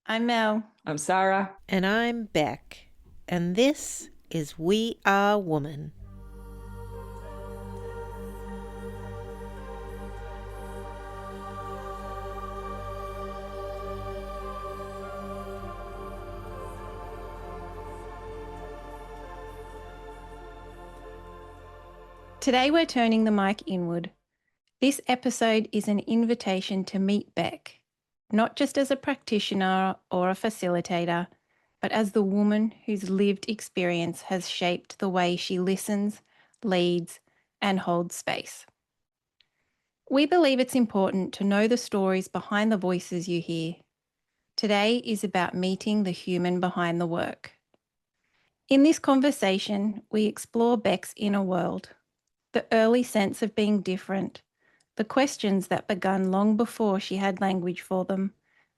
I'm Mel. I'm Sarah. And I'm Beck. And this is We Are Woman. Today we're turning the mic inward. This episode is an invitation to meet Beck, not just as a practitioner or a facilitator, but as the woman whose lived experience has shaped the way she listens, leads, and holds space. We believe it's important to know the stories behind the voices you hear. Today is about meeting the human behind the work. In this conversation, we explore Beck's inner world, the early sense of being different, the questions that began long before she had language for them,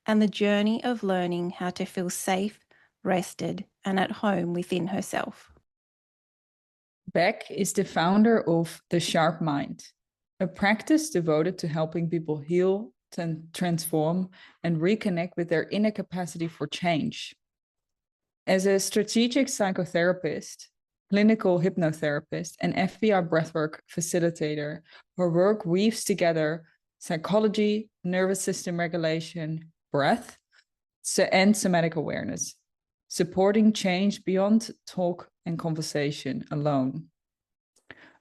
and the journey of learning how to feel safe, rested, and at home within herself. Beck is the founder of The Sharp Mind, a practice devoted to helping people heal, transform, and reconnect with their inner capacity for change. As a strategic psychotherapist, clinical hypnotherapist, and FBR Breathwork facilitator, her work weaves together psychology, nervous system regulation, breath, and somatic awareness, supporting change beyond talk and conversation alone.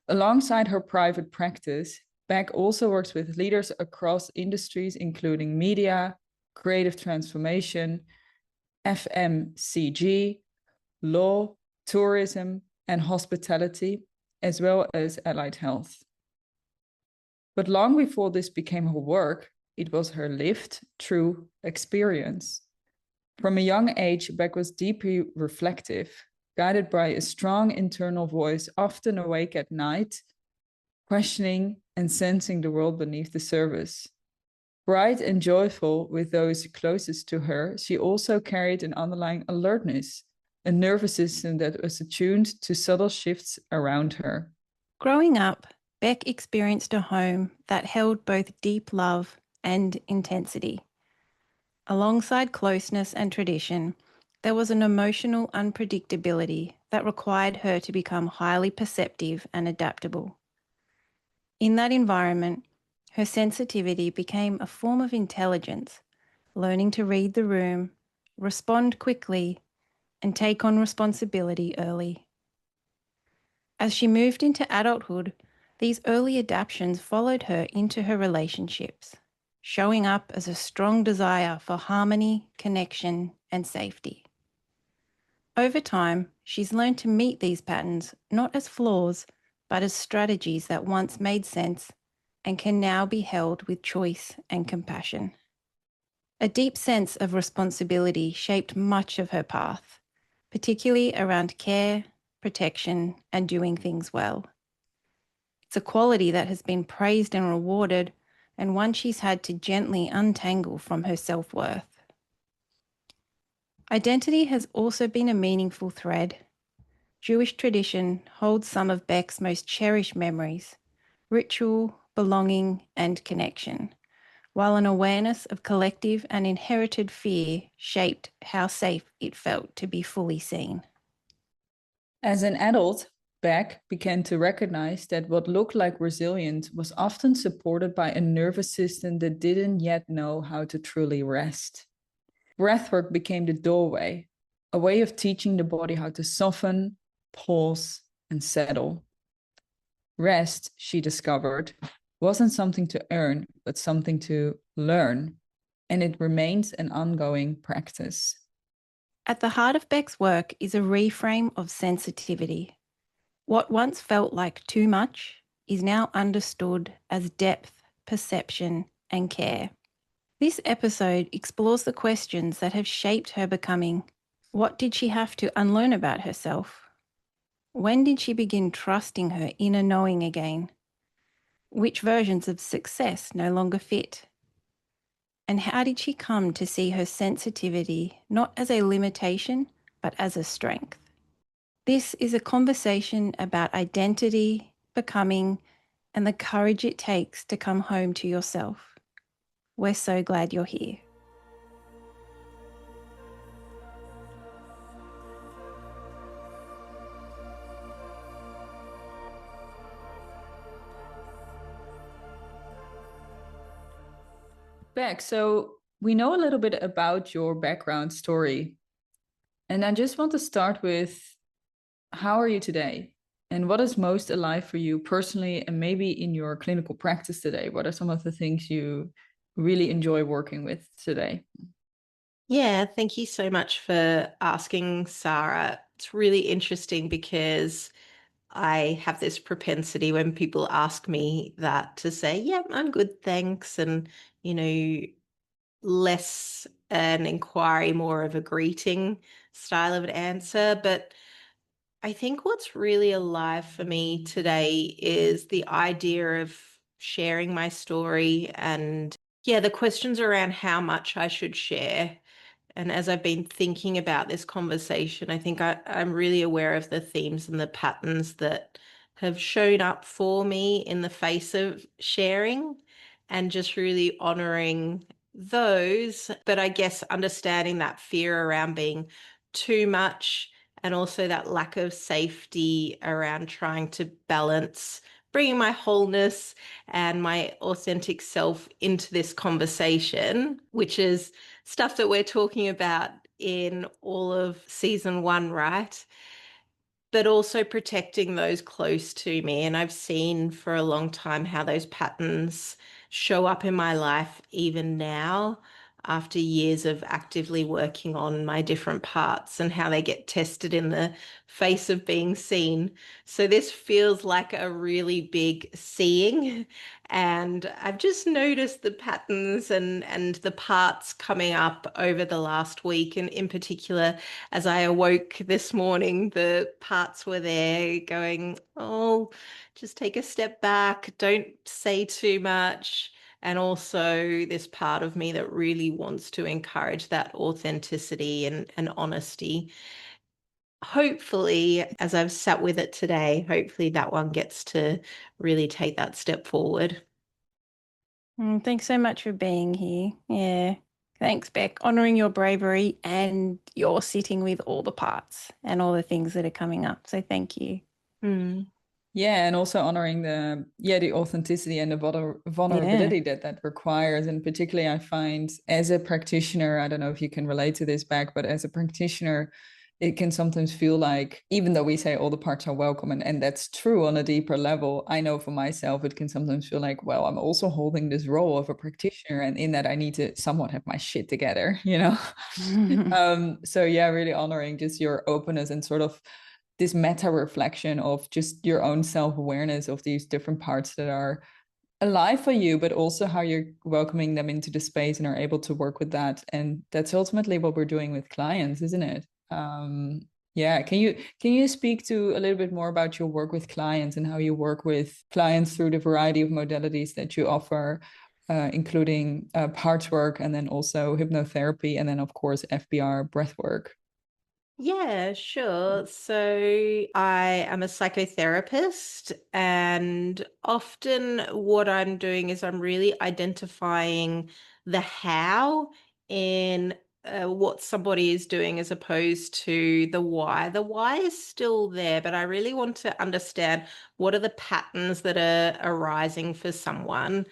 Alongside her private practice, Beck also works with leaders across industries, including media, creative transformation, FMCG, law, tourism, and hospitality, as well as allied health. But long before this became her work, it was her lived, true experience. From a young age, Beck was deeply reflective, guided by a strong internal voice, often awake at night, questioning and sensing the world beneath the surface. Bright and joyful with those closest to her, she also carried an underlying alertness, a nervous system that was attuned to subtle shifts around her. Growing up, Beck experienced a home that held both deep love and intensity. Alongside closeness and tradition, there was an emotional unpredictability that required her to become highly perceptive and adaptable. In that environment, her sensitivity became a form of intelligence, learning to read the room, respond quickly, and take on responsibility early. As she moved into adulthood, these early adaptations followed her into her relationships, showing up as a strong desire for harmony, connection, and safety. Over time, she's learned to meet these patterns not as flaws, but as strategies that once made sense and can now be held with choice and compassion. A deep sense of responsibility shaped much of her path, particularly around care, protection, and doing things well. It's a quality that has been praised and rewarded, and one she's had to gently untangle from her self-worth. Identity has also been a meaningful thread. Jewish tradition holds some of Beck's most cherished memories: ritual, belonging, and connection, while an awareness of collective and inherited fear shaped how safe it felt to be fully seen. As an adult, Beck began to recognize that what looked like resilience was often supported by a nervous system that didn't yet know how to truly rest. Breathwork became the doorway, a way of teaching the body how to soften, pause, and settle. Rest, she discovered, wasn't something to earn, but something to learn, and it remains an ongoing practice. At the heart of Beck's work is a reframe of sensitivity. What once felt like too much is now understood as depth, perception, and care. This episode explores the questions that have shaped her becoming. What did she have to unlearn about herself? When did she begin trusting her inner knowing again? Which versions of success no longer fit? And how did she come to see her sensitivity not as a limitation, but as a strength? This is a conversation about identity, becoming, and the courage it takes to come home to yourself. We're so glad you're here. Beck, so we know a little bit about your background story. And I just want to start with, how are you today? And what is most alive for you personally and maybe in your clinical practice today? What are some of the things you really enjoy working with today? Yeah, thank you so much for asking, Sarah. It's really interesting because I have this propensity when people ask me that to say, yeah, I'm good, thanks. And, you know, less an inquiry, more of a greeting style of an answer. But I think what's really alive for me today is the idea of sharing my story and, yeah, the questions around how much I should share. And as I've been thinking about this conversation, I think I'm really aware of the themes and the patterns that have shown up for me in the face of sharing and just really honoring those. But I guess understanding that fear around being too much and also that lack of safety around trying to balance bringing my wholeness and my authentic self into this conversation, which is stuff that we're talking about in all of season 1, right? But also protecting those close to me. And I've seen for a long time how those patterns show up in my life, even now, after years of actively working on my different parts and how they get tested in the face of being seen. So this feels like a really big seeing. And I've just noticed the patterns and the parts coming up over the last week. And in particular, as I awoke this morning, the parts were there going, oh, just take a step back, don't say too much. And also this part of me that really wants to encourage that authenticity and honesty. Hopefully, as I've sat with it today, hopefully that one gets to really take that step forward. Thanks so much for being here. Yeah. Thanks, Beck. Honoring your bravery and your sitting with all the parts and all the things that are coming up. So thank you. Yeah, and also honoring the authenticity and the vulnerability that requires. And particularly, I find as a practitioner, I don't know if you can relate to this, Beck, but as a practitioner, it can sometimes feel like, even though we say all the parts are welcome, and that's true on a deeper level, I know for myself, it can sometimes feel like, well, I'm also holding this role of a practitioner, and in that I need to somewhat have my shit together, you know? So yeah, really honoring just your openness and sort of this meta reflection of just your own self-awareness of these different parts that are alive for you, but also how you're welcoming them into the space and are able to work with that. And that's ultimately what we're doing with clients, isn't it? Yeah, can you speak to a little bit more about your work with clients and how you work with clients through the variety of modalities that you offer, including parts work and then also hypnotherapy and then of course FBR breathwork? Yeah, sure. So I am a psychotherapist, and often what I'm doing is I'm really identifying the how in what somebody is doing as opposed to the why. The why is still there, but I really want to understand what are the patterns that are arising for someone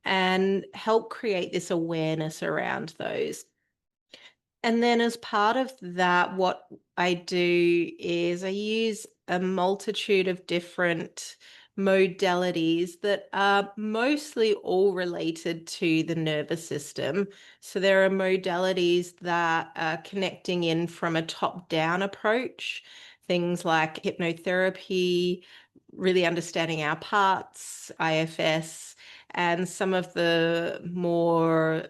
and help create this awareness around those. And then as part of that, what I do is I use a multitude of different modalities that are mostly all related to the nervous system. So there are modalities that are connecting in from a top-down approach, things like hypnotherapy, really understanding our parts, IFS, and some of the more,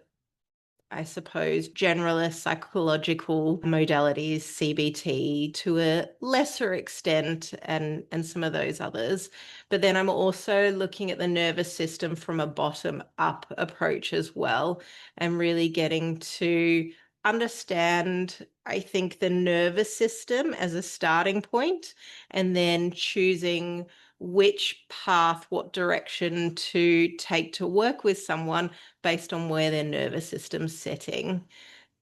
I suppose, generalist psychological modalities, CBT to a lesser extent, and some of those others. But then I'm also looking at the nervous system from a bottom up approach as well, and really getting to understand, I think, the nervous system as a starting point, and then choosing which path, what direction to take to work with someone based on where their nervous system's setting.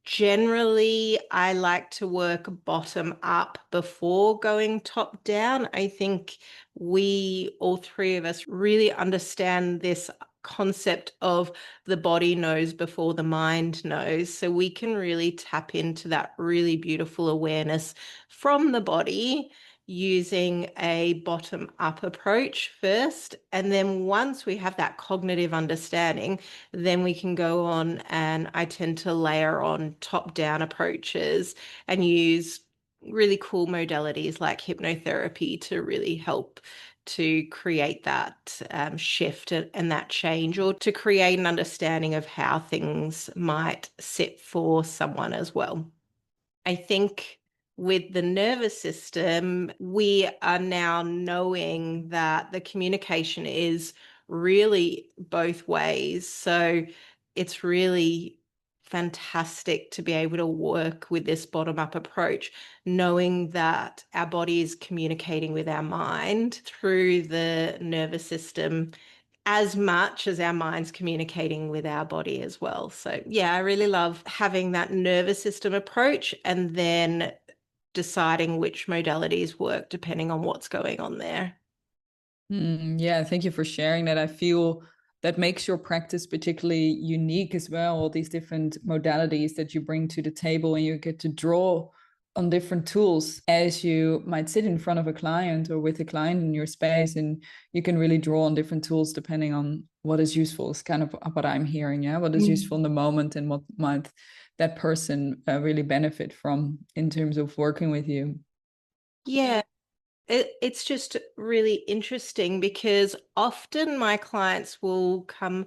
Generally, I like to work bottom up before going top down. I think we, all three of us, really understand this concept of the body knows before the mind knows. So we can really tap into that really beautiful awareness from the body using a bottom-up approach first. And then once we have that cognitive understanding, then we can go on, and I tend to layer on top-down approaches and use really cool modalities like hypnotherapy to really help to create that shift and that change, or to create an understanding of how things might sit for someone as well. I think with the nervous system, we are now knowing that the communication is really both ways. So it's really fantastic to be able to work with this bottom-up approach, knowing that our body is communicating with our mind through the nervous system as much as our mind's communicating with our body as well. So yeah, I really love having that nervous system approach and then deciding which modalities work depending on what's going on there. Yeah, thank you for sharing that. I feel that makes your practice particularly unique as well, all these different modalities that you bring to the table, and you get to draw on different tools as you might sit in front of a client or with a client in your space, and you can really draw on different tools depending on what is useful. It's kind of what I'm hearing, yeah, what is useful in the moment and what might that person really benefit from in terms of working with you. Yeah, it's just really interesting because often my clients will come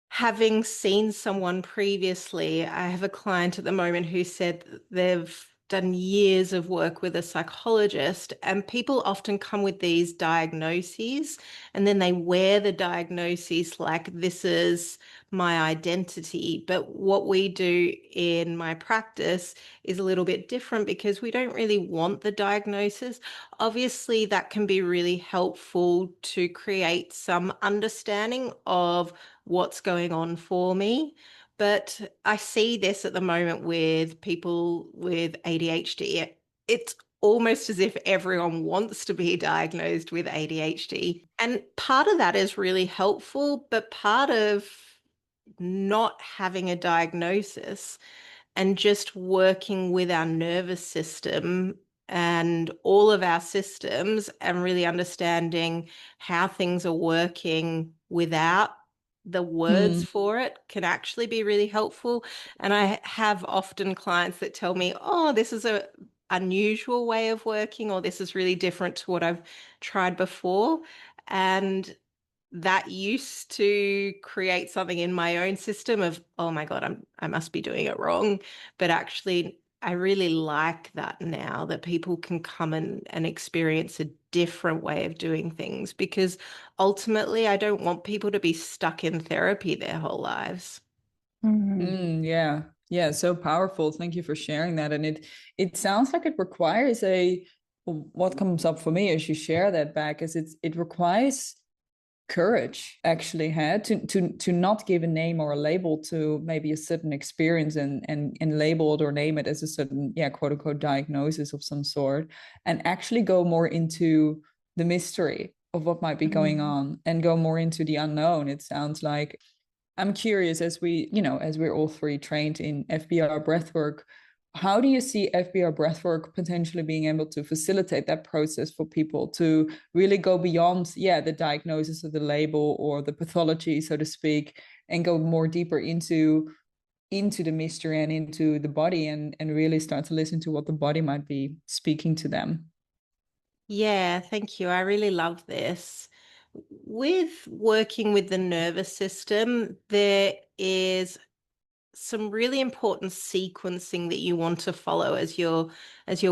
having seen someone previously. I have a client at the moment who said they've done years of work with a psychologist, and people often come with these diagnoses and then they wear the diagnoses like this is my identity. But what we do in my practice is a little bit different because we don't really want the diagnosis. Obviously, that can be really helpful to create some understanding of what's going on for me. But I see this at the moment with people with ADHD. It's almost as if everyone wants to be diagnosed with ADHD. And part of that is really helpful, but part of not having a diagnosis and just working with our nervous system and all of our systems and really understanding how things are working without the words for it can actually be really helpful. And I have often clients that tell me, oh, this is a unusual way of working, or this is really different to what I've tried before. And that used to create something in my own system of, oh my God, I must be doing it wrong. But actually, I really like that now, that people can come and experience a different way of doing things, because ultimately I don't want people to be stuck in therapy their whole lives. Yeah, yeah, so powerful. Thank you for sharing that. And it sounds like it requires a what comes up for me as you share that back is it requires courage actually had to not give a name or a label to maybe a certain experience and label it or name it as a certain, yeah, quote unquote diagnosis of some sort, and actually go more into the mystery of what might be going on and go more into the unknown. It sounds like I'm curious, as as we're all three trained in FBR breathwork, how do you see FBR breathwork potentially being able to facilitate that process for people to really go beyond, yeah, the diagnosis of the label or the pathology, so to speak, and go more deeper into the mystery and into the body and really start to listen to what the body might be speaking to them? Yeah, thank you. I really love this. With working with the nervous system, there is some really important sequencing that you want to follow as you're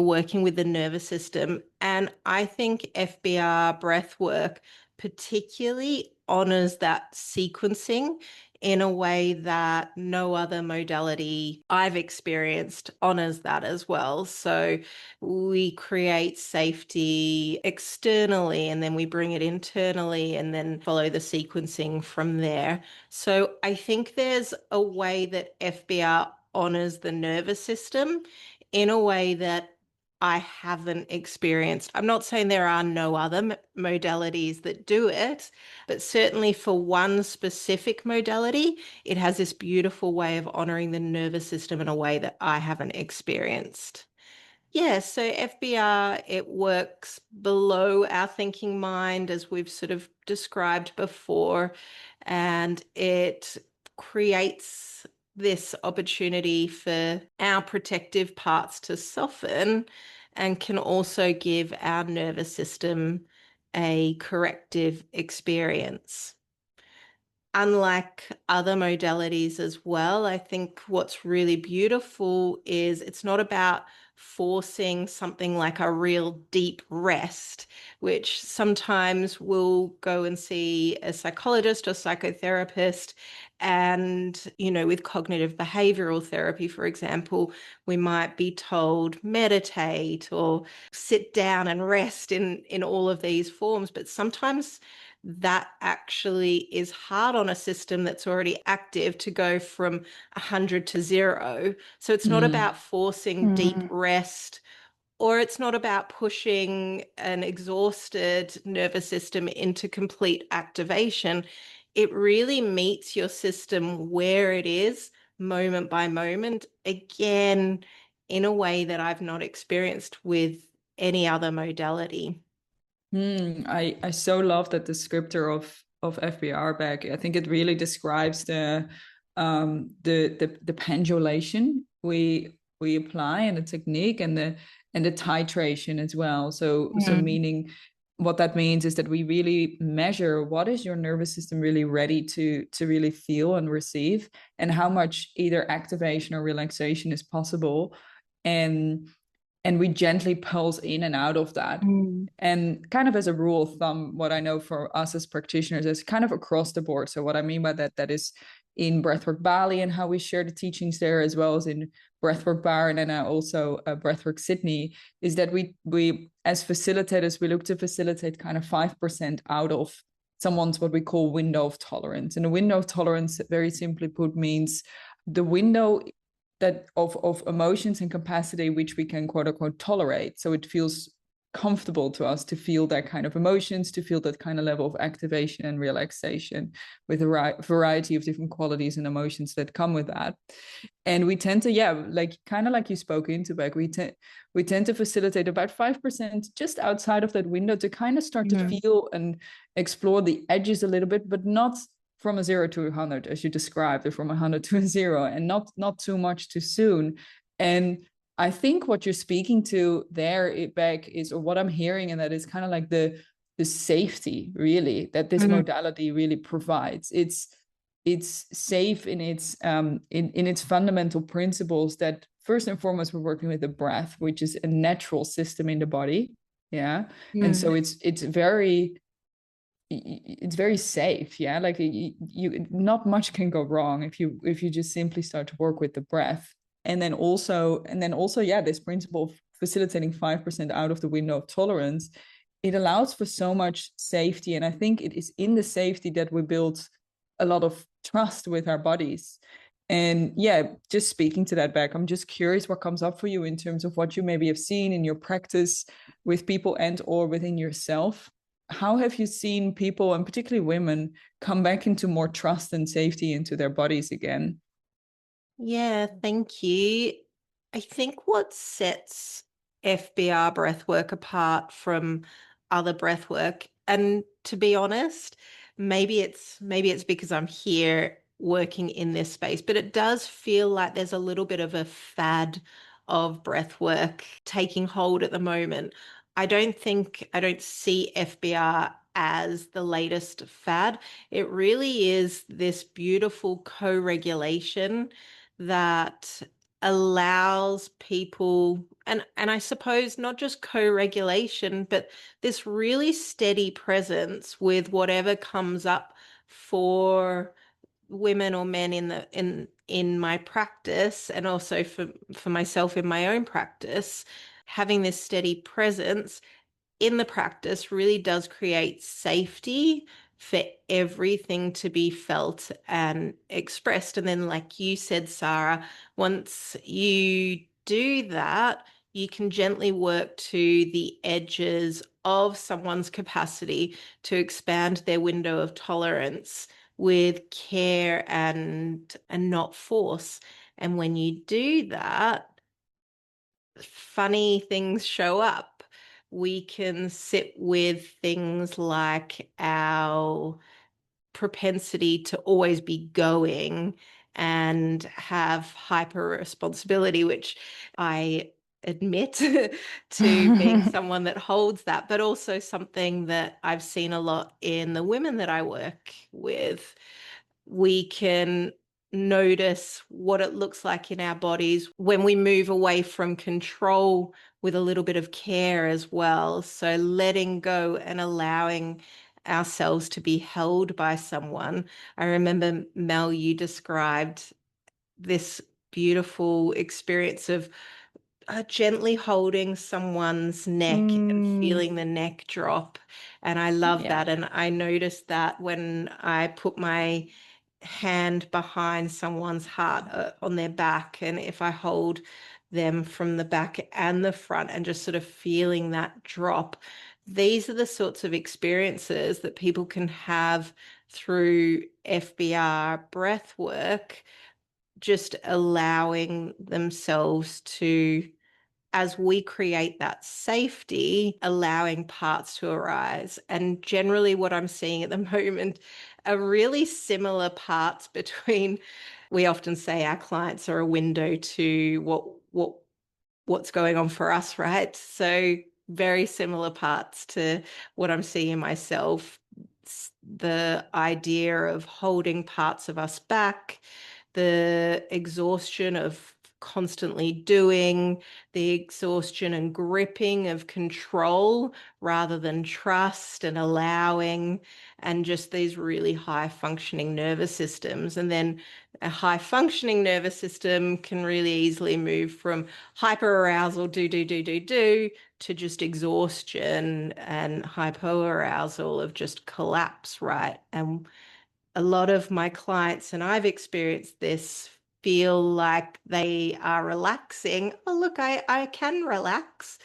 working with the nervous system. And I think FBR breathwork particularly honors that sequencing in a way that no other modality I've experienced honors that as well. So we create safety externally and then we bring it internally and then follow the sequencing from there. So I think there's a way that FBR honors the nervous system in a way that I haven't experienced. I'm not saying there are no other modalities that do it, but certainly for one specific modality, it has this beautiful way of honoring the nervous system in a way that I haven't experienced. Yeah, so FBR, it works below our thinking mind, as we've sort of described before, and it creates this opportunity for our protective parts to soften and can also give our nervous system a corrective experience. Unlike other modalities as well, I think what's really beautiful is it's not about forcing something like a real deep rest, which sometimes we'll go and see a psychologist or psychotherapist. And, with cognitive behavioral therapy, for example, we might be told meditate or sit down and rest in all of these forms. But sometimes that actually is hard on a system that's already active to go from 100 to 0. So it's not about forcing deep rest, or it's not about pushing an exhausted nervous system into complete activation. It really meets your system where it is, moment by moment, again, in a way that I've not experienced with any other modality. I so love that descriptor of FBR back. I think it really describes the pendulation we apply, and the technique, and the titration as well. So meaning, what that means is that we really measure what is your nervous system really ready to really feel and receive, and how much either activation or relaxation is possible, and we gently pulse in and out of that. And kind of as a rule of thumb, what I know for us as practitioners is kind of across the board. So what I mean by that is in Breathwork Bali and how we share the teachings there, as well as in Breathwork Bar, and then also Breathwork Sydney, is that we as facilitators, we look to facilitate kind of 5% out of someone's what we call window of tolerance. And a window of tolerance, very simply put, means the window that of emotions and capacity which we can quote unquote tolerate. So it feels comfortable to us to feel that kind of emotions, to feel that kind of level of activation and relaxation, with a variety of different qualities and emotions that come with that. And we tend to, like kind of like you spoke into, Beck, we tend to facilitate about 5% just outside of that window, to kind of start to feel and explore the edges a little bit, but not from a 0 to 100, as you described, or from 100 to a 0, and not too much too soon. And I think what you're speaking to there, Beck, is, or what I'm hearing, and that is kind of like the safety, really, that this modality really provides. It's safe in its in its fundamental principles, that first and foremost we're working with the breath, which is a natural system in the body. And so it's very safe. Like you not much can go wrong if you just simply start to work with the breath. And then also this principle of facilitating 5% out of the window of tolerance, it allows for so much safety. And I think it is in the safety that we build a lot of trust with our bodies. And just speaking to that, Beck, I'm just curious what comes up for you in terms of what you maybe have seen in your practice with people and or within yourself. How have you seen people, and particularly women, come back into more trust and safety into their bodies again? Yeah, thank you. I think what sets FBR breathwork apart from other breathwork, and to be honest, maybe it's because I'm here working in this space, but it does feel like there's a little bit of a fad of breathwork taking hold at the moment. I don't see FBR as the latest fad. It really is this beautiful co-regulation that allows people, and I suppose not just co-regulation, but this really steady presence with whatever comes up for women or men in my practice, and also for myself in my own practice. Having this steady presence in the practice really does create safety for everything to be felt and expressed. And then, like you said, Sarah, once you do that, you can gently work to the edges of someone's capacity to expand their window of tolerance with care and not force. And when you do that, funny things show up. We can sit with things like our propensity to always be going and have hyper responsibility, which I admit to being someone that holds that, but also something that I've seen a lot in the women that I work with. We can notice what it looks like in our bodies when we move away from control with a little bit of care as well. So letting go and allowing ourselves to be held by someone. I remember, Mel, you described this beautiful experience of gently holding someone's neck and feeling the neck drop. And I love Yeah. that. And I noticed that when I put my hand behind someone's heart on their back, and if I hold them from the back and the front and just sort of feeling that drop, these are the sorts of experiences that people can have through FBR breath work, just allowing themselves to, as we create that safety, allowing parts to arise. And generally what I'm seeing at the moment are really similar parts between, we often say our clients are a window to what's going on for us, right? So very similar parts to what I'm seeing myself. The idea of holding parts of us back, the exhaustion of constantly doing, the exhaustion and gripping of control rather than trust and allowing, and just these really high functioning nervous systems. And then a high functioning nervous system can really easily move from hyper arousal, do, to just exhaustion and hypoarousal of just collapse, right? And a lot of my clients, and I've experienced this, feel like they are relaxing. Oh, look, I can relax.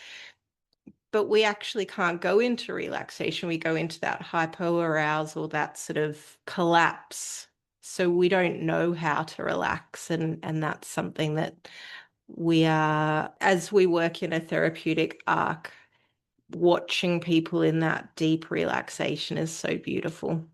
But we actually can't go into relaxation. We go into that hypoarousal, that sort of collapse. So we don't know how to relax. And that's something that we are, as we work in a therapeutic arc, watching people in that deep relaxation is so beautiful.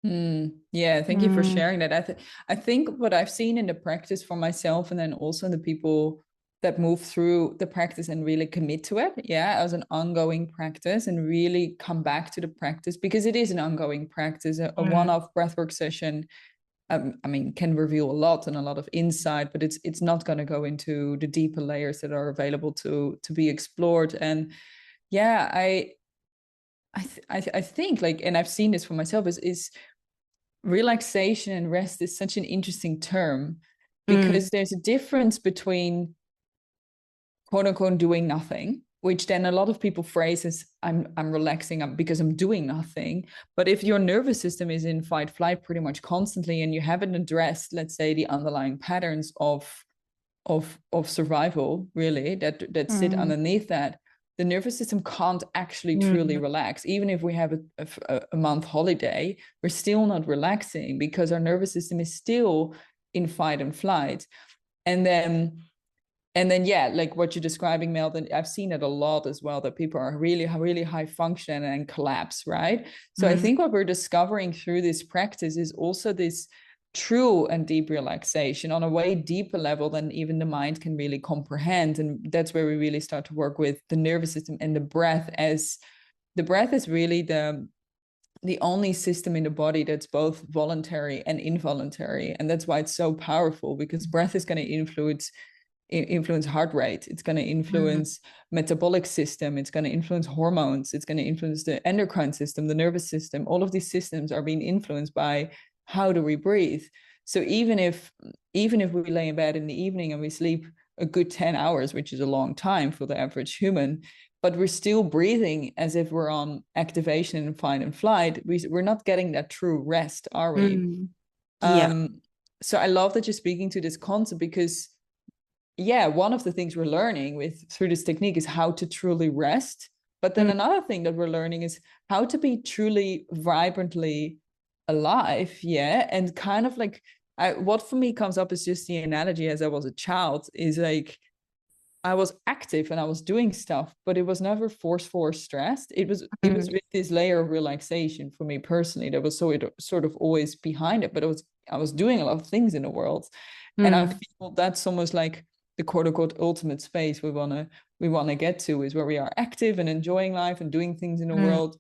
Yeah, thank you for sharing that. I think what I've seen in the practice for myself, and then also in the people that move through the practice and really commit to it, as an ongoing practice, and really come back to the practice, because it is an ongoing practice. A one-off breathwork session, I mean, can reveal a lot and a lot of insight, but it's not going to go into the deeper layers that are available to be explored. And yeah, I think, like, and I've seen this for myself, is relaxation and rest is such an interesting term, because there's a difference between quote unquote doing nothing, which then a lot of people phrase as I'm relaxing because I'm doing nothing. But if your nervous system is in fight flight pretty much constantly, and you haven't addressed, let's say, the underlying patterns of survival, really, that sit underneath that, the nervous system can't actually truly relax. Even if we have a month holiday, we're still not relaxing, because our nervous system is still in fight and flight. And then yeah, like what you're describing, Mel, then I've seen it a lot as well, that people are really, really high function and collapse, right? So I think what we're discovering through this practice is also this true and deep relaxation on a way deeper level than even the mind can really comprehend. And that's where we really start to work with the nervous system and the breath, as the breath is really the only system in the body that's both voluntary and involuntary. And that's why it's so powerful, because breath is going to influence heart rate, it's going to influence metabolic system, it's going to influence hormones, it's going to influence the endocrine system, the nervous system. All of these systems are being influenced by how do we breathe. So even if we lay in bed in the evening and we sleep a good 10 hours, which is a long time for the average human, but we're still breathing as if we're on activation and fight and flight, we're not getting that true rest, are we? Yeah. So I love that you're speaking to this concept, because yeah, one of the things we're learning through this technique is how to truly rest. But then another thing that we're learning is how to be truly vibrantly alive. Yeah. And kind of like what for me comes up is just the analogy as I was a child is like I was active and I was doing stuff, but it was never forceful or stressed. It was with this layer of relaxation for me personally. That was sort of always behind it, but I was doing a lot of things in the world. And I feel that's almost like the quote unquote ultimate space we wanna get to, is where we are active and enjoying life and doing things in the world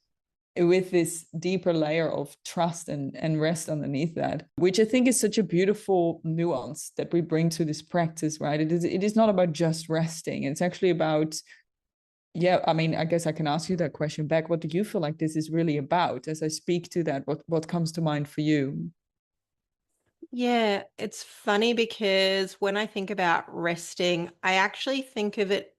with this deeper layer of trust and rest underneath that, which I think is such a beautiful nuance that we bring to this practice, right? It is not about just resting. It's actually about, yeah, I mean, I guess I can ask you that question back. What do you feel like this is really about? As I speak to that, what comes to mind for you? Yeah, it's funny because when I think about resting, I actually think of it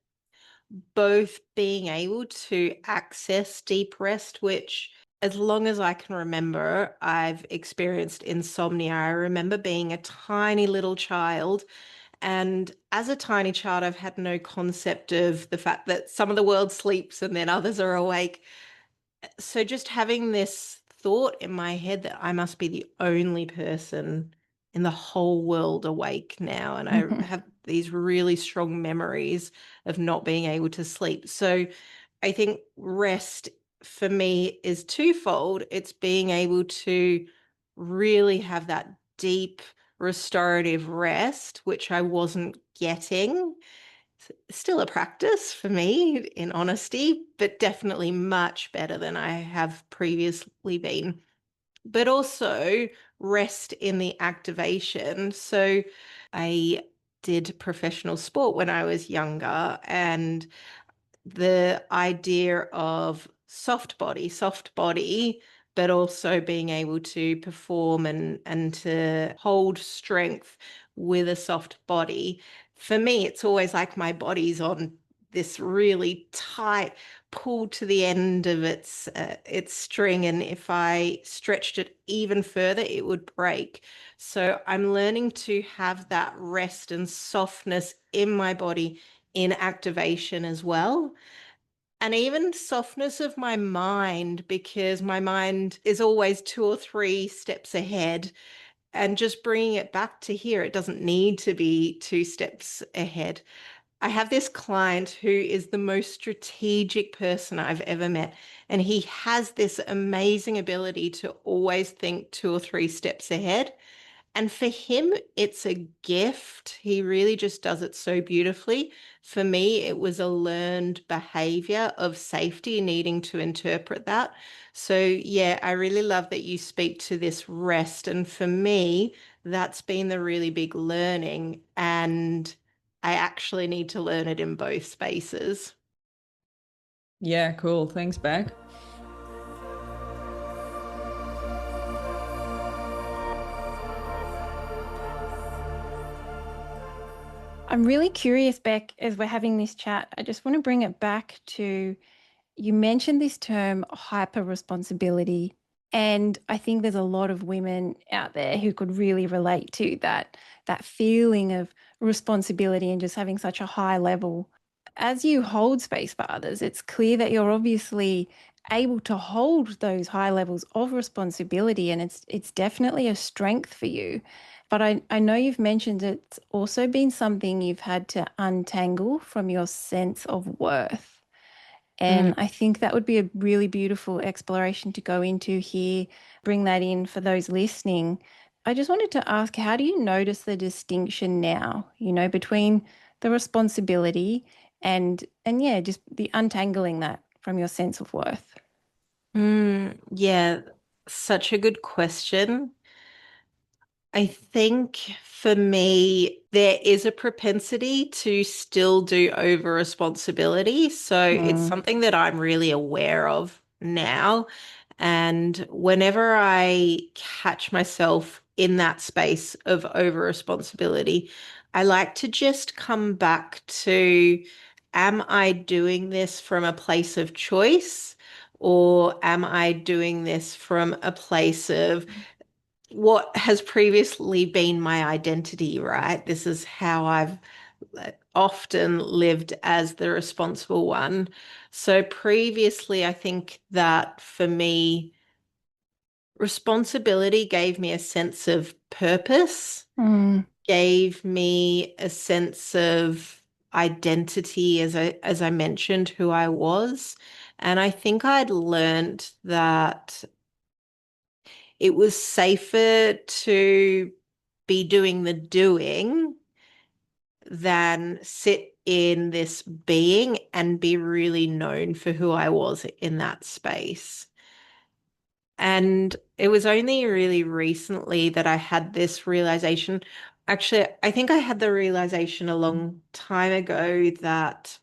both being able to access deep rest, which, as long as I can remember, I've experienced insomnia. I remember being a tiny little child. And as a tiny child, I've had no concept of the fact that some of the world sleeps and then others are awake. So just having this thought in my head that I must be the only person in the whole world awake now. And I have these really strong memories of not being able to sleep. So I think rest for me is twofold. It's being able to really have that deep restorative rest, which I wasn't getting. Still a practice for me, in honesty, but definitely much better than I have previously been. But also rest in the activation. So I did professional sport when I was younger, and the idea of soft body, but also being able to perform and to hold strength with a soft body. For me, it's always like my body's on this really tight pull to the end of its string, and if I stretched it even further, it would break. So I'm learning to have that rest and softness in my body in activation as well. And even softness of my mind, because my mind is always two or three steps ahead. And just bringing it back to here, it doesn't need to be two steps ahead. I have this client who is the most strategic person I've ever met, and he has this amazing ability to always think two or three steps ahead. And for him, it's a gift. He really just does it so beautifully. For me, it was a learned behavior of safety, needing to interpret that. So, yeah, I really love that you speak to this rest. And for me, that's been the really big learning. And I actually need to learn it in both spaces. Yeah, cool. Thanks, Beck. I'm really curious, Beck, as we're having this chat. I just want to bring it back to, you mentioned this term hyper responsibility. And I think there's a lot of women out there who could really relate to that feeling of responsibility and just having such a high level. As you hold space for others, it's clear that you're obviously able to hold those high levels of responsibility, and it's definitely a strength for you. But I know you've mentioned it's also been something you've had to untangle from your sense of worth. Mm. And I think that would be a really beautiful exploration to go into here, bring that in for those listening. I just wanted to ask, how do you notice the distinction now, between the responsibility and yeah, just the untangling that from your sense of worth? Yeah, such a good question. I think for me, there is a propensity to still do over responsibility. So it's Mm, something that I'm really aware of now. And whenever I catch myself in that space of over responsibility, I like to just come back to, am I doing this from a place of choice? Or am I doing this from a place of what has previously been my identity, right? This is how I've often lived as the responsible one. So previously, I think that for me, responsibility gave me a sense of purpose, gave me a sense of identity, as I mentioned, who I was. And I think I'd learned that it was safer to be doing the doing than sit in this being and be really known for who I was in that space. And it was only really recently that I had this realization. Actually, I think I had the realization a long time ago that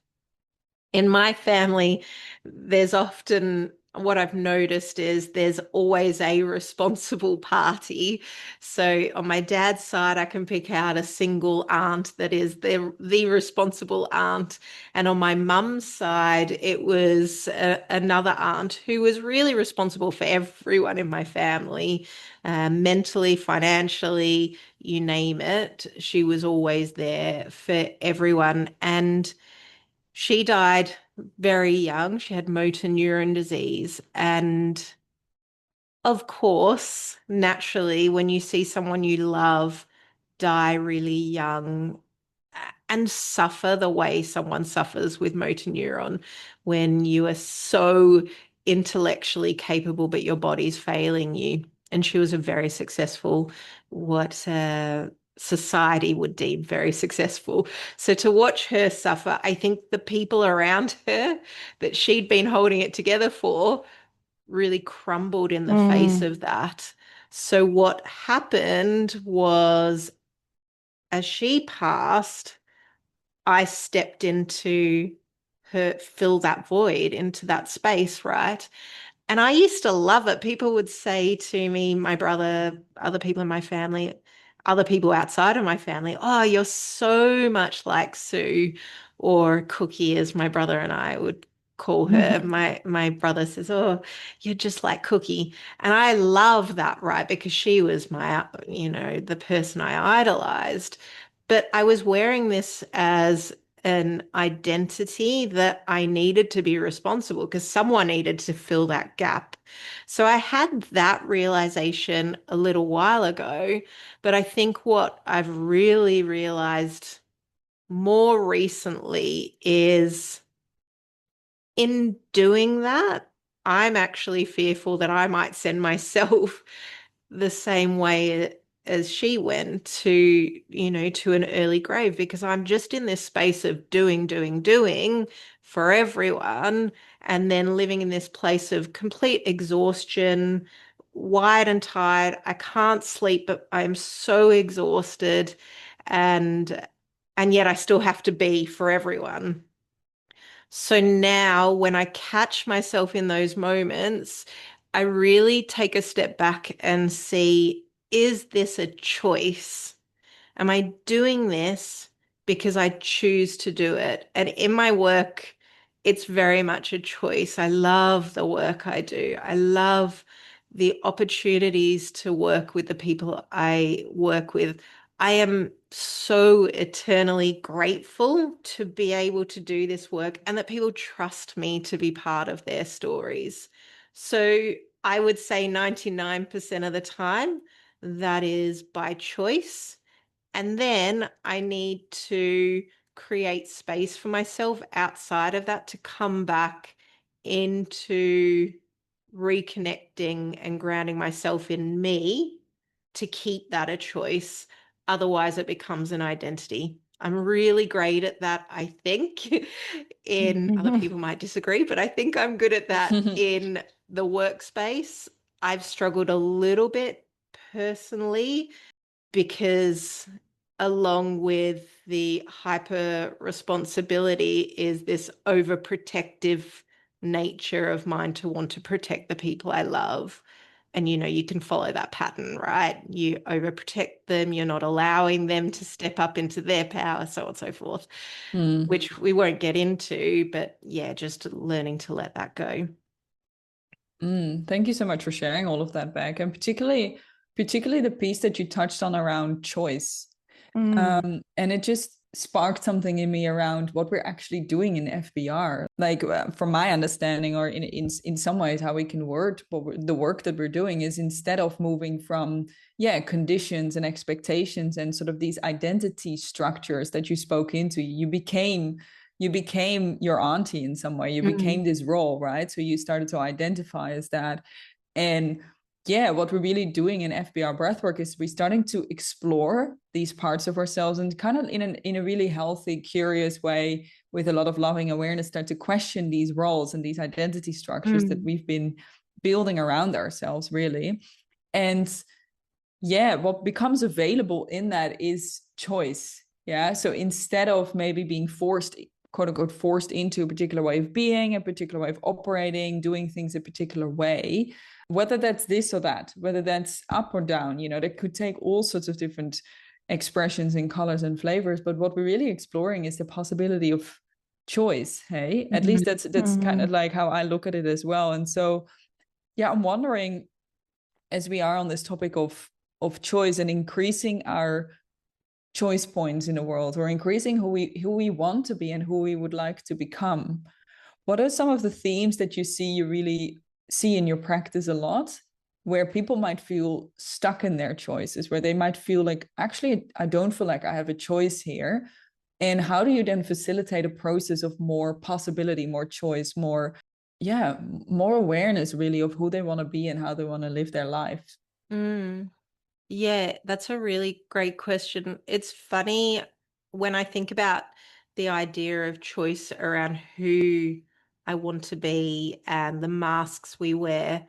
in my family, there's often what I've noticed is there's always a responsible party. So on my dad's side, I can pick out a single aunt that is the responsible aunt. And on my mum's side, it was another aunt who was really responsible for everyone in my family, mentally, financially, you name it. She was always there for everyone. And she died very young. She had motor neuron disease. And of course, naturally, when you see someone you love die really young and suffer the way someone suffers with motor neuron, when you are so intellectually capable, but your body's failing you. And she was a very successful, what society would deem very successful. So to watch her suffer, I think the people around her that she'd been holding it together for really crumbled in the face of that. So what happened was, as she passed, I stepped into fill that void, into that space, right? And I used to love it. People would say to me, my brother, other people in my family, other people outside of my family, oh, you're so much like Sue, or Cookie, as my brother and I would call her. My brother says, oh, you're just like Cookie. And I love that, right? Because she was the person I idolized. But I was wearing this as an identity that I needed to be responsible because someone needed to fill that gap. So I had that realization a little while ago, but I think what I've really realized more recently is in doing that, I'm actually fearful that I might send myself the same way as she went to an early grave, because I'm just in this space of doing for everyone, and then living in this place of complete exhaustion, wide and tired. I can't sleep, but I'm so exhausted, and yet I still have to be for everyone. So now when I catch myself in those moments, I really take a step back and see, is this a choice? Am I doing this because I choose to do it? And in my work, it's very much a choice. I love the work I do. I love the opportunities to work with the people I work with. I am so eternally grateful to be able to do this work and that people trust me to be part of their stories. So I would say 99% of the time, that is by choice. And then I need to create space for myself outside of that to come back into reconnecting and grounding myself in me to keep that a choice. Otherwise, it becomes an identity. I'm really great at that, I think. In other people might disagree, but I think I'm good at that in the workspace. I've struggled a little bit personally because along with the hyper responsibility is this overprotective nature of mine to want to protect the people I love. And you can follow that pattern, right? You overprotect them, you're not allowing them to step up into their power, so on and so forth, which we won't get into, but yeah, just learning to let that go. Thank you so much for sharing all of that, Beck, and particularly the piece that you touched on around choice. And it just sparked something in me around what we're actually doing in FBR. Like from my understanding, or in some ways how we can word the work that we're doing is, instead of moving from conditions and expectations and sort of these identity structures that you spoke into, you became your auntie in some way. You became this role, right? So you started to identify as that. And what we're really doing in FBR Breathwork is we're starting to explore these parts of ourselves, and kind of in a really healthy, curious way, with a lot of loving awareness, start to question these roles and these identity structures that we've been building around ourselves, really. And what becomes available in that is choice. So instead of maybe being forced, quote unquote, forced into a particular way of being, a particular way of operating, doing things a particular way, whether that's this or that, whether that's up or down, that could take all sorts of different expressions and colors and flavors. But what we're really exploring is the possibility of choice. Hey, at least that's kind of like how I look at it as well. And so, I'm wondering, as we are on this topic of choice and increasing our choice points in the world, or increasing who we want to be and who we would like to become, what are some of the themes that you really see in your practice a lot, where people might feel stuck in their choices, where they might feel like, actually, I don't feel like I have a choice here? And how do you then facilitate a process of more possibility, more choice, more awareness, really, of who they want to be and how they want to live their life? Yeah, that's a really great question. It's funny when I think about the idea of choice around who I want to be and the masks we wear.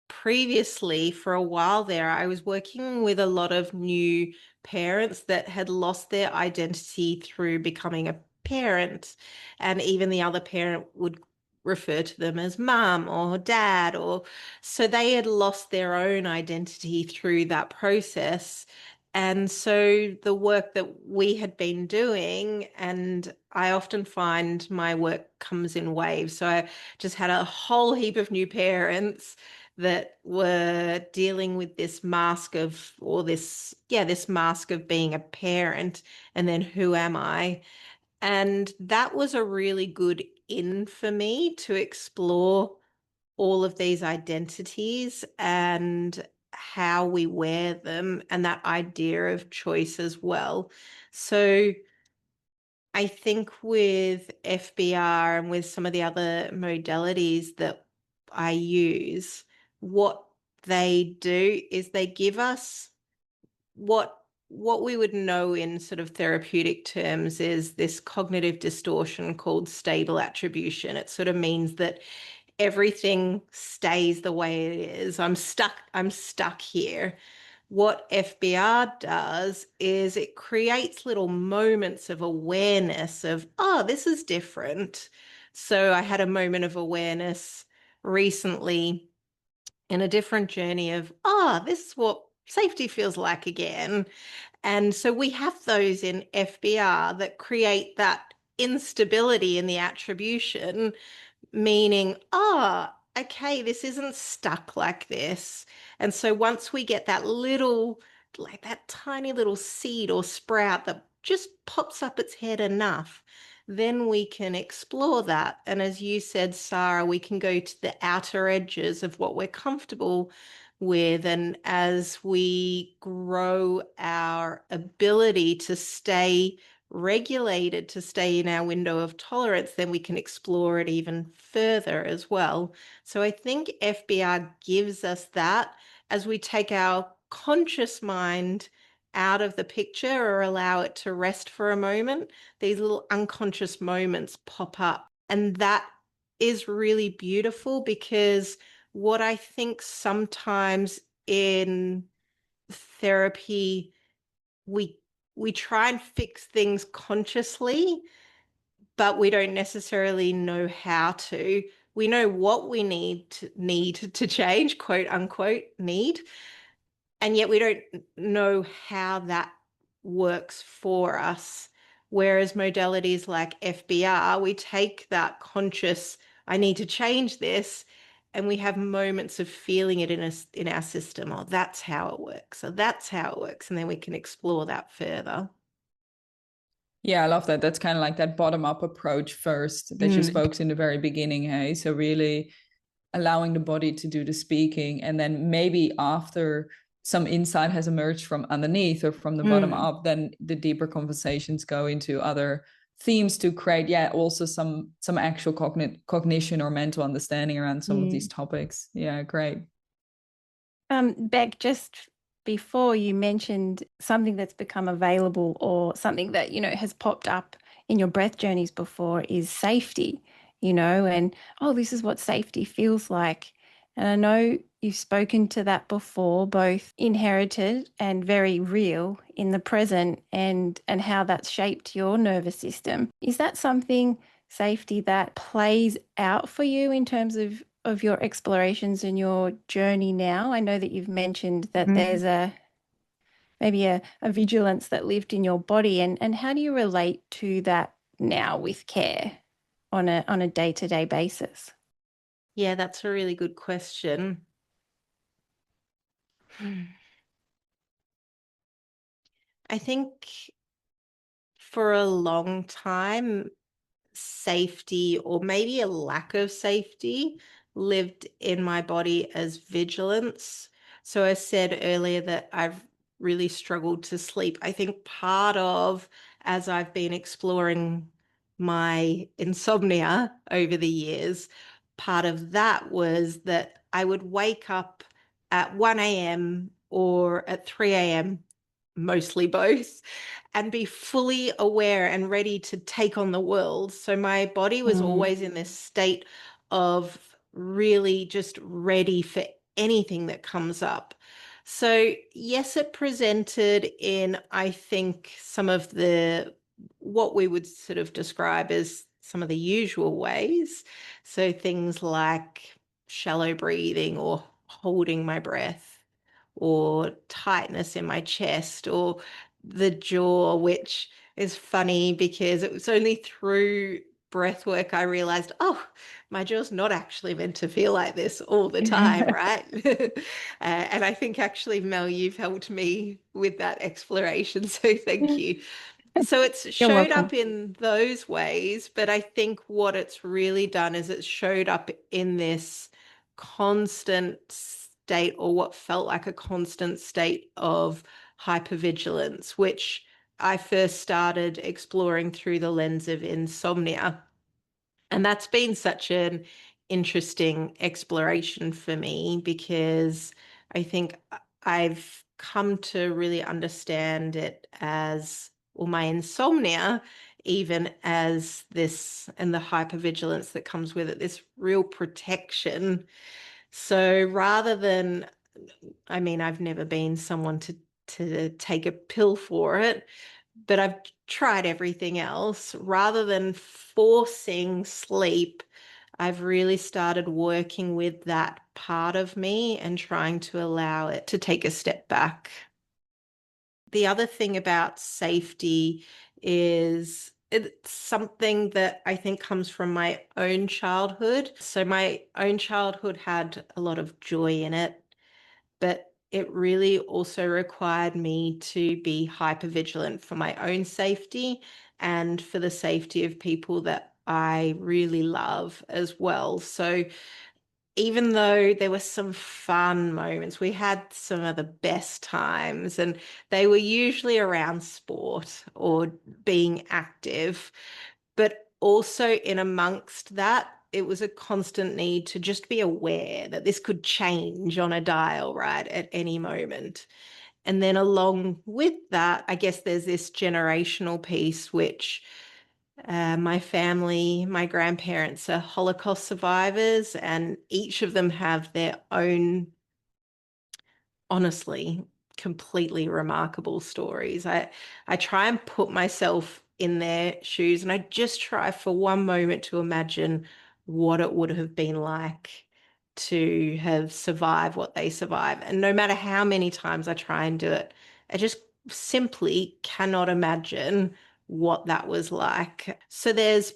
Previously, for a while there, I was working with a lot of new parents that had lost their identity through becoming a parent, and even the other parent would refer to them as mum or dad, or so they had lost their own identity through that process. And so the work that we had been doing, and I often find my work comes in waves. So I just had a whole heap of new parents that were dealing with this mask of, or this mask of being a parent, and then who am I? And that was a really good in for me to explore all of these identities and how we wear them, and that idea of choice as well. So I think with FBR and with some of the other modalities that I use, what they do is they give us what we would know in sort of therapeutic terms is this cognitive distortion called stable attribution. It sort of means that everything stays the way it is. I'm stuck here. What FBR does is it creates little moments of awareness of, oh, this is different. So I had a moment of awareness recently in a different journey of, oh, this is what safety feels like again. And so we have those in FBR that create that instability in the attribution, meaning, oh, okay, this isn't stuck like this. And so once we get that little, like that tiny little seed or sprout that just pops up its head enough, then we can explore that. And as you said, Sarah, we can go to the outer edges of what we're comfortable with. And as we grow our ability to stay regulated, to stay in our window of tolerance, then we can explore it even further as well. So I think FBR gives us that as we take our conscious mind out of the picture or allow it to rest for a moment. These little unconscious moments pop up, and that is really beautiful, because what I think sometimes in therapy, we try and fix things consciously, but we don't necessarily know how to. We know what we need to change, quote unquote, need, and yet we don't know how that works for us. Whereas modalities like FBR, we take that conscious, I need to change this, and we have moments of feeling it in our system. Oh, that's how it works. So that's how it works. And then we can explore that further. Yeah, I love that. That's kind of like that bottom-up approach first that you spoke in the very beginning, hey? So really allowing the body to do the speaking, and then maybe after some insight has emerged from underneath or from the bottom up, then the deeper conversations go into other themes to create, also some actual cognition or mental understanding around some of these topics. Yeah, great. Beck, just before you mentioned something that's become available or something that, has popped up in your breath journeys before is safety, and, oh, this is what safety feels like. And I know you've spoken to that before, both inherited and very real in the present, and how that's shaped your nervous system. Is that something, safety, that plays out for you in terms of your explorations and your journey now? I know that you've mentioned that there's maybe a vigilance that lived in your body, and how do you relate to that now with care on a day-to-day basis? Yeah, that's a really good question. I think for a long time, safety, or maybe a lack of safety, lived in my body as vigilance. So I said earlier that I've really struggled to sleep. I think part of, as I've been exploring my insomnia over the years, part of that was that I would wake up at 1 a.m. or at 3 a.m., mostly both, and be fully aware and ready to take on the world. So my body was always in this state of really just ready for anything that comes up. So yes, it presented in, I think, some of what we would sort of describe as some of the usual ways. So things like shallow breathing, or holding my breath, or tightness in my chest, or the jaw, which is funny because it was only through breath work I realized, oh, my jaw's not actually meant to feel like this all the time, right? And I think actually, Mel, you've helped me with that exploration. So thank you. So it's You're showed welcome. up in those ways, but I think what it's really done is it showed up in this constant state, or what felt like a constant state of hypervigilance, which I first started exploring through the lens of insomnia. And that's been such an interesting exploration for me, because I think I've come to really understand it as, or my insomnia, even as this, and the hypervigilance that comes with it, this real protection. So rather than, I mean, I've never been someone to take a pill for it, but I've tried everything else. Rather than forcing sleep, I've really started working with that part of me and trying to allow it to take a step back. The other thing about safety is it's something that I think comes from my own childhood. So my own childhood had a lot of joy in it, but it really also required me to be hypervigilant for my own safety and for the safety of people that I really love as well. So even though there were some fun moments, we had some of the best times, and they were usually around sport or being active. But also in amongst that, it was a constant need to just be aware that this could change on a dial, right, at any moment. And then along with that, I guess there's this generational piece, which my family, my grandparents are Holocaust survivors, and each of them have their own, honestly, completely remarkable stories. I try and put myself in their shoes, and I just try for one moment to imagine what it would have been like to have survived what they survived. And no matter how many times I try and do it, I just simply cannot imagine what that was like. So there's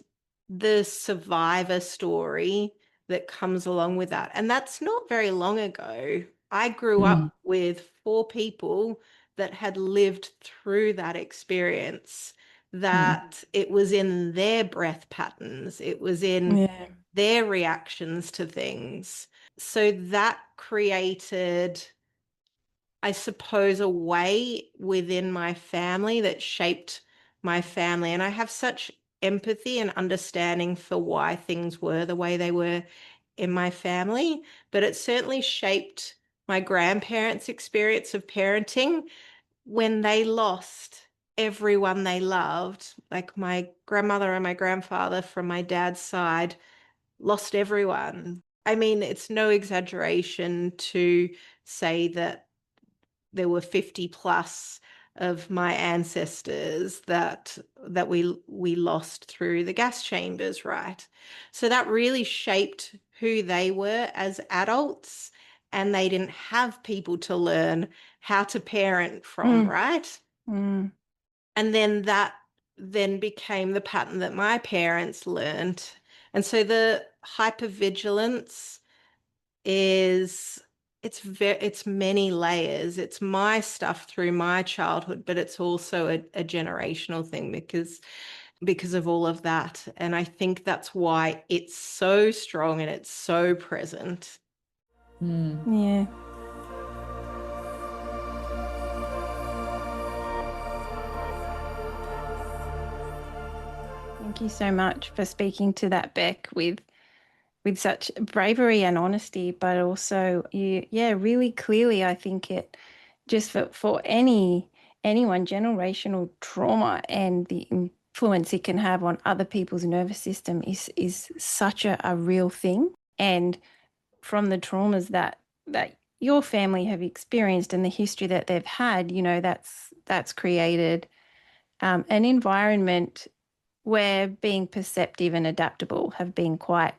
the survivor story that comes along with that. And that's not very long ago. I grew up with 4 people that had lived through that experience. that it was in their breath patterns, it was in their reactions to things. So that created, I suppose, a way within my family that shaped my family. And I have such empathy and understanding for why things were the way they were in my family, but it certainly shaped my grandparents' experience of parenting when they lost everyone they loved. Like my grandmother and my grandfather from my dad's side lost everyone. I mean, it's no exaggeration to say that there were 50 plus of my ancestors that we lost through the gas chambers, right? So that really shaped who they were as adults, and they didn't have people to learn how to parent from, right? And then that then became the pattern that my parents learned. And so the hypervigilance is, it's many layers. It's my stuff through my childhood, but it's also a generational thing because of all of that. And I think that's why it's so strong and it's so present. Yeah. Thank you so much for speaking to that, Beck, with such bravery and honesty, but also really clearly. I think it just for anyone, generational trauma and the influence it can have on other people's nervous system is such a real thing. And from the traumas that your family have experienced and the history that they've had, that's created an environment where being perceptive and adaptable have been quite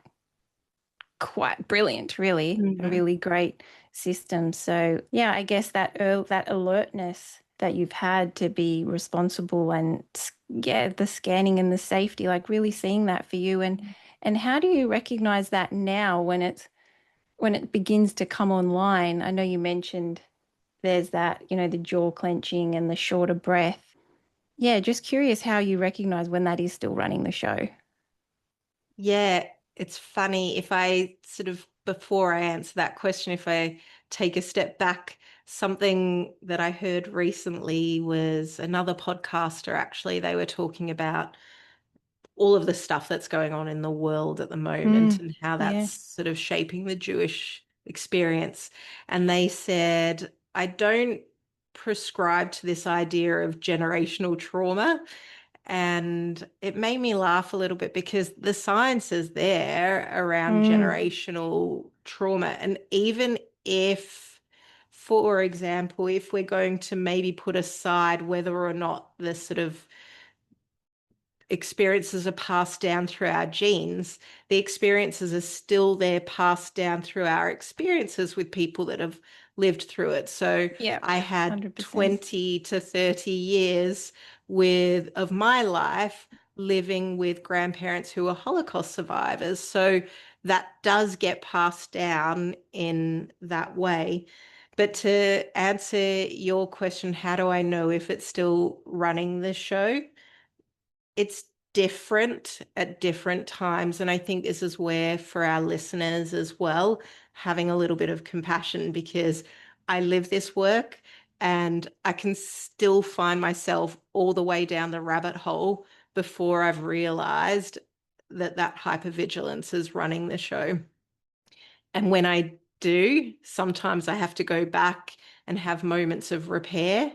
brilliant, really, a really great system. So yeah, I guess that alertness that you've had to be responsible, and the scanning and the safety, like really seeing that for you. And how do you recognize that now when it begins to come online? I know you mentioned there's that, the jaw clenching and the shorter breath. Yeah, just curious how you recognize when that is still running the show. Yeah, it's funny if I sort of, before I answer that question, if I take a step back, something that I heard recently was another podcaster, actually, they were talking about all of the stuff that's going on in the world at the moment and how that's sort of shaping the Jewish experience. And they said, I don't prescribe to this idea of generational trauma. And it made me laugh a little bit because the science is there around generational trauma. And even if, for example, if we're going to maybe put aside whether or not the sort of experiences are passed down through our genes, the experiences are still there, passed down through our experiences with people that have lived through it. So I had 100%. 20 to 30 years of my life living with grandparents who were Holocaust survivors. So that does get passed down in that way. But to answer your question, how do I know if it's still running the show? It's different at different times. And I think this is where, for our listeners as well, having a little bit of compassion, because I live this work and I can still find myself all the way down the rabbit hole before I've realized that hypervigilance is running the show. And when I do, sometimes I have to go back and have moments of repair.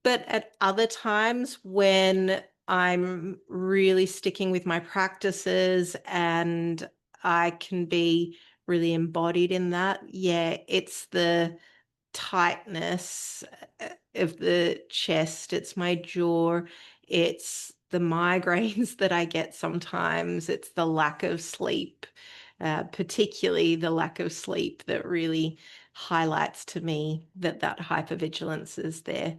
But at other times when I'm really sticking with my practices and I can be really embodied in that, it's the tightness of the chest, it's my jaw, it's the migraines that I get sometimes, it's the lack of sleep, particularly the lack of sleep that really highlights to me that hypervigilance is there.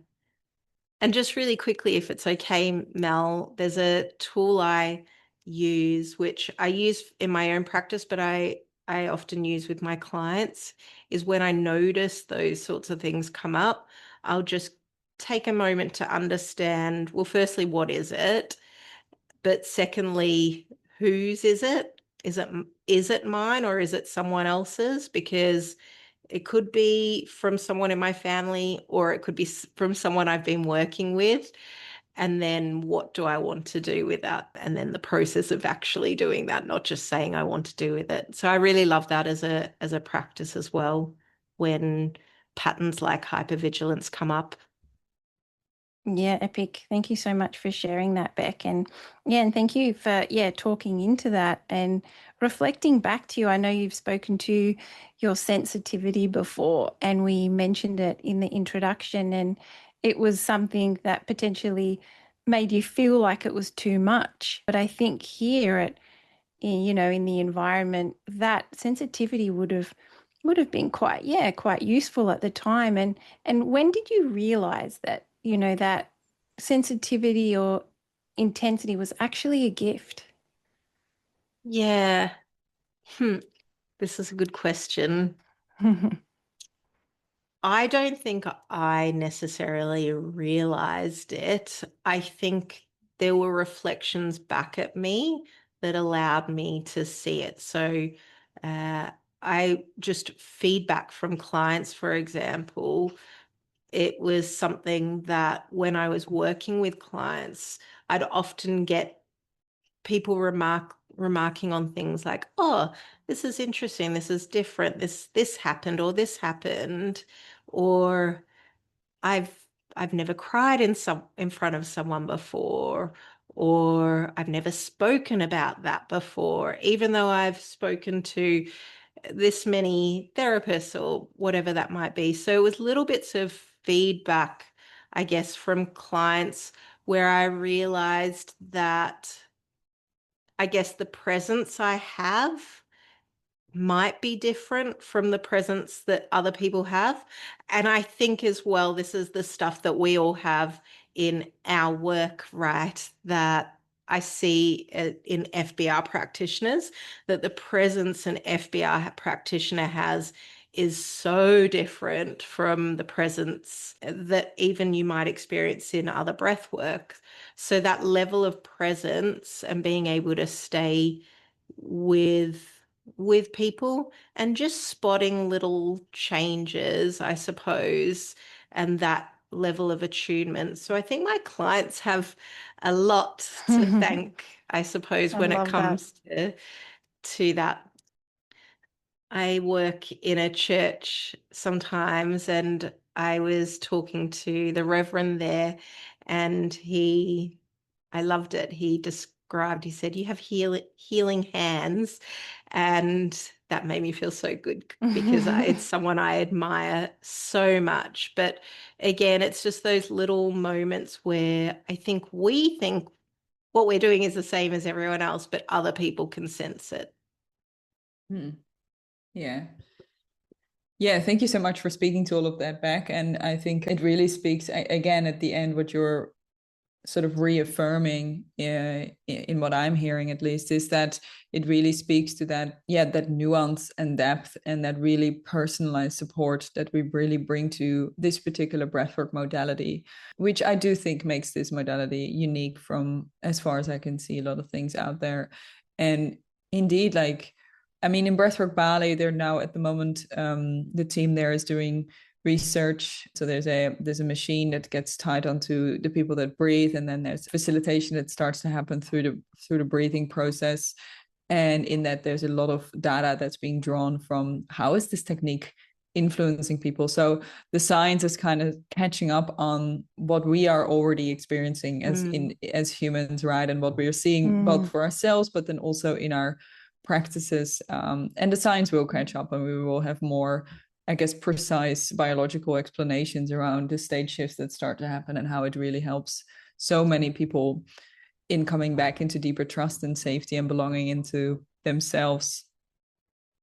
And just really quickly, if it's okay, Mel, there's a tool I use, which I use in my own practice, but I often use with my clients, is when I notice those sorts of things come up, I'll just take a moment to understand, well, firstly, what is it? But secondly, whose is it? Is it mine or is it someone else's? Because it could be from someone in my family or it could be from someone I've been working with. And then what do I want to do with that? And then the process of actually doing that, not just saying I want to do with it. So I really love that as a practice as well when patterns like hypervigilance come up. Yeah, epic. Thank you so much for sharing that, Beck. And thank you for talking into that and reflecting back to you. I know you've spoken to your sensitivity before, and we mentioned it in the introduction, and it was something that potentially made you feel like it was too much. But I think here in the environment, that sensitivity would have been quite useful at the time. And when did you realize that, that sensitivity or intensity was actually a gift? Yeah. This is a good question. I don't think I necessarily realized it. I think there were reflections back at me that allowed me to see it. So, I just feedback from clients, for example, it was something that when I was working with clients, I'd often get people remarking on things like, "Oh, this is interesting. This is different. This happened, or this happened," or I've I've never cried in front of someone before, or I've never spoken about that before, even though I've spoken to this many therapists or whatever that might be. So it was little bits of feedback, I guess, from clients where I realized that I guess the presence I have might be different from the presence that other people have. And I think as well, this is the stuff that we all have in our work, right? That I see in FBR practitioners, that the presence an FBR practitioner has is so different from the presence that even you might experience in other breath work. So that level of presence and being able to stay with people and just spotting little changes, I suppose, and that level of attunement. So I think my clients have a lot to thank, I suppose, I when it love that. comes to that. I work in a church sometimes, and I was talking to the reverend there, and I loved it. He said, "You have healing hands." And that made me feel so good because it's someone I admire so much. But again, it's just those little moments where I think we think what we're doing is the same as everyone else, but other people can sense it. Yeah. Yeah, thank you so much for speaking to all of that, Beck. And I think it really speaks again at the end what you're sort of reaffirming in what I'm hearing, at least, is that it really speaks to that, that nuance and depth and that really personalized support that we really bring to this particular breathwork modality, which I do think makes this modality unique from, as far as I can see, a lot of things out there. And indeed, like, I mean, in Breathwork Bali, they're now at the moment, the team there is doing research. So there's a machine that gets tied onto the people that breathe, and then there's facilitation that starts to happen through the breathing process. And in that, there's a lot of data that's being drawn from how is this technique influencing people. So the science is kind of catching up on what we are already experiencing as humans, right? And what we are seeing both for ourselves, but then also in our practices. And the science will catch up, and we will have more, I guess, precise biological explanations around the state shifts that start to happen and how it really helps so many people in coming back into deeper trust and safety and belonging into themselves.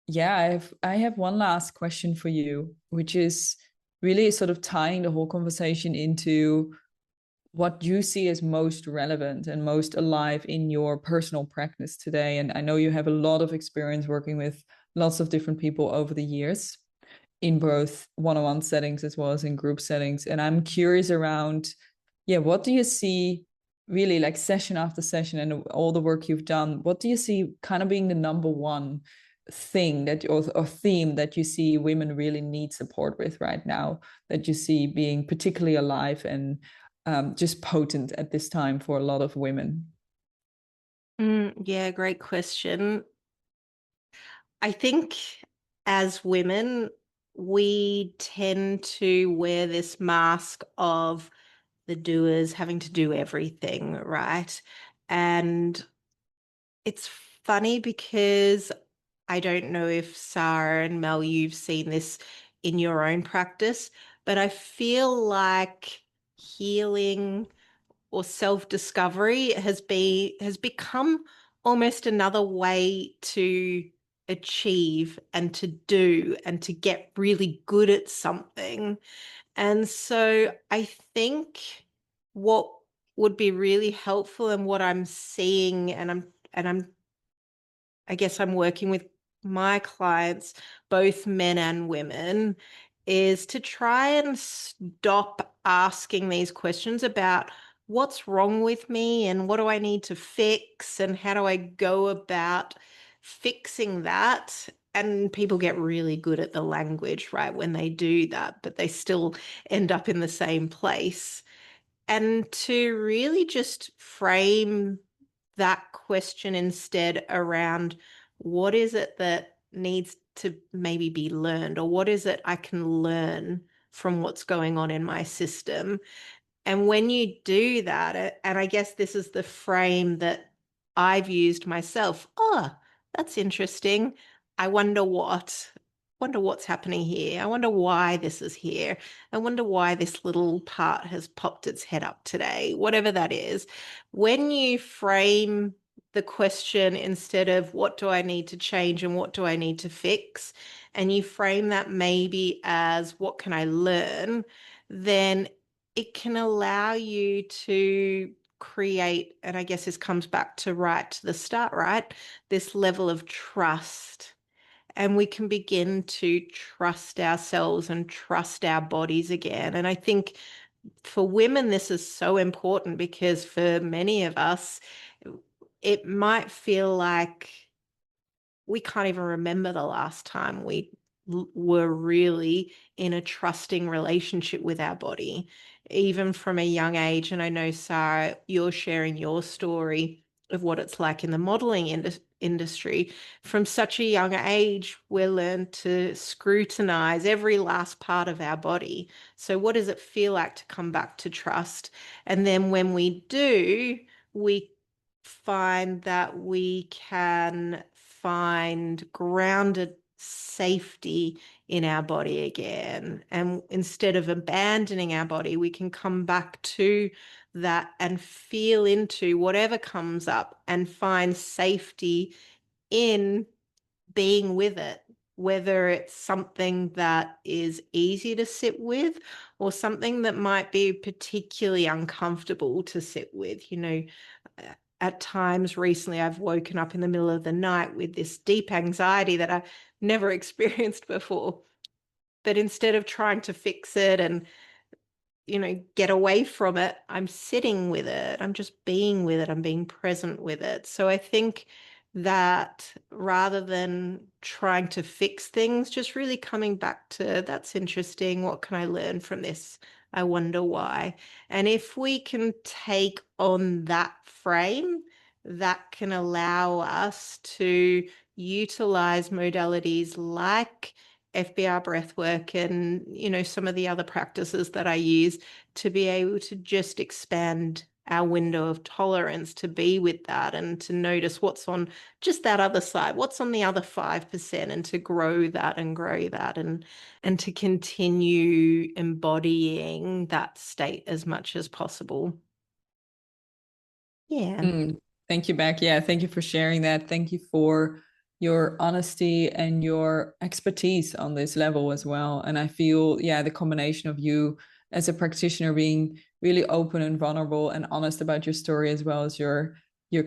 Yeah, I have one last question for you, which is really sort of tying the whole conversation into what you see as most relevant and most alive in your personal practice today. And I know you have a lot of experience working with lots of different people over the years. in both one-on-one settings as well as in group settings. And I'm curious around, what do you see really, like session after session and all the work you've done, what do you see kind of being the number one thing that or theme that you see women really need support with right now, that you see being particularly alive and just potent at this time for a lot of women? Yeah, great question. I think as women, we tend to wear this mask of the doers having to do everything, right? And it's funny because I don't know if Sarah and Mel, you've seen this in your own practice, but I feel like healing or self-discovery has become almost another way to achieve and to do and to get really good at something. And so I think what would be really helpful and what I'm seeing, and I guess I'm working with my clients, both men and women, is to try and stop asking these questions about what's wrong with me and what do I need to fix and how do I go about fixing that. And people get really good at the language, right, when they do that, but they still end up in the same place. And to really just frame that question instead around what is it that needs to maybe be learned, or what is it I can learn from what's going on in my system. And when you do that, and I guess this is the frame that I've used myself. Oh, that's interesting. I wonder what's happening here. I wonder why this is here. I wonder why this little part has popped its head up today, whatever that is. When you frame the question instead of what do I need to change and what do I need to fix, and you frame that maybe as what can I learn, then it can allow you to create, and I guess this comes back to right to the start, right? This level of trust. And we can begin to trust ourselves and trust our bodies again. And I think for women, this is so important because for many of us, it might feel like we can't even remember the last time we were really in a trusting relationship with our body, even from a young age. And I know, Sarah, you're sharing your story of what it's like in the modeling industry. From such a young age, we're learned to scrutinize every last part of our body. So what does it feel like to come back to trust? And then when we do, we find that we can find grounded safety in our body again. And instead of abandoning our body, we can come back to that and feel into whatever comes up and find safety in being with it, whether it's something that is easy to sit with or something that might be particularly uncomfortable to sit with. At times recently, I've woken up in the middle of the night with this deep anxiety that I've never experienced before. But instead of trying to fix it and get away from it, I'm sitting with it. I'm just being with it. I'm being present with it. So I think that rather than trying to fix things, just really coming back to that's interesting. What can I learn from this? I wonder why. And if we can take on that frame, that can allow us to utilize modalities like FBR breathwork and, some of the other practices that I use to be able to just expand our window of tolerance to be with that and to notice what's on just that other side, what's on the other 5%, and to grow that and to continue embodying that state as much as possible. Yeah. Thank you, Beck. Yeah, thank you for sharing that. Thank you for your honesty and your expertise on this level as well. And I feel, the combination of you as a practitioner being really open and vulnerable and honest about your story, as well as your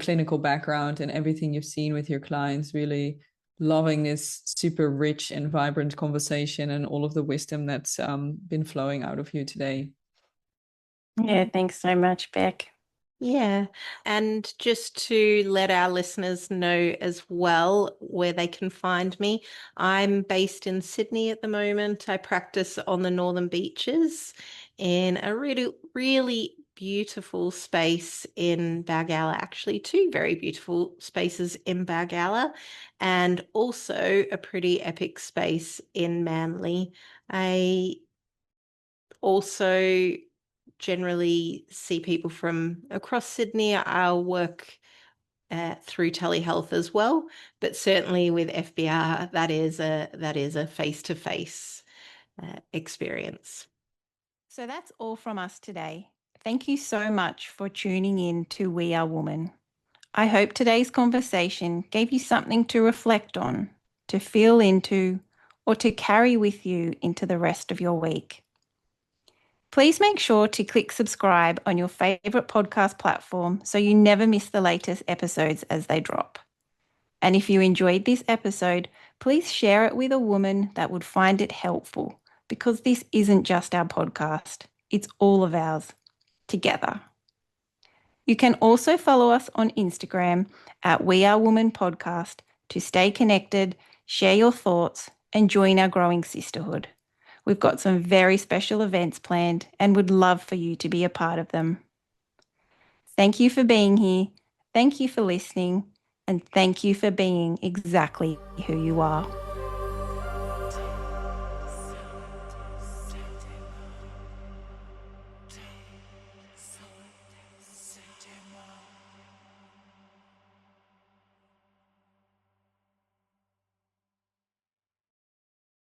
clinical background and everything you've seen with your clients, really loving this super rich and vibrant conversation and all of the wisdom that's been flowing out of you today. Yeah, thanks so much, Beck. Yeah. And just to let our listeners know as well where they can find me, I'm based in Sydney at the moment. I practice on the Northern Beaches in a really, really beautiful space in Balgowlah, actually, two very beautiful spaces in Balgowlah, and also a pretty epic space in Manly. I also generally see people from across Sydney. I'll work through telehealth as well, but certainly with FBR, that is a face-to-face experience. So that's all from us today. Thank you so much for tuning in to We Are Woman. I hope today's conversation gave you something to reflect on, to feel into, or to carry with you into the rest of your week. Please make sure to click subscribe on your favourite podcast platform so you never miss the latest episodes as they drop. And if you enjoyed this episode, please share it with a woman that would find it helpful, because this isn't just our podcast, it's all of ours, together. You can also follow us on Instagram at We Are Woman Podcast to stay connected, share your thoughts, and join our growing sisterhood. We've got some very special events planned and would love for you to be a part of them. Thank you for being here. Thank you for listening. And thank you for being exactly who you are.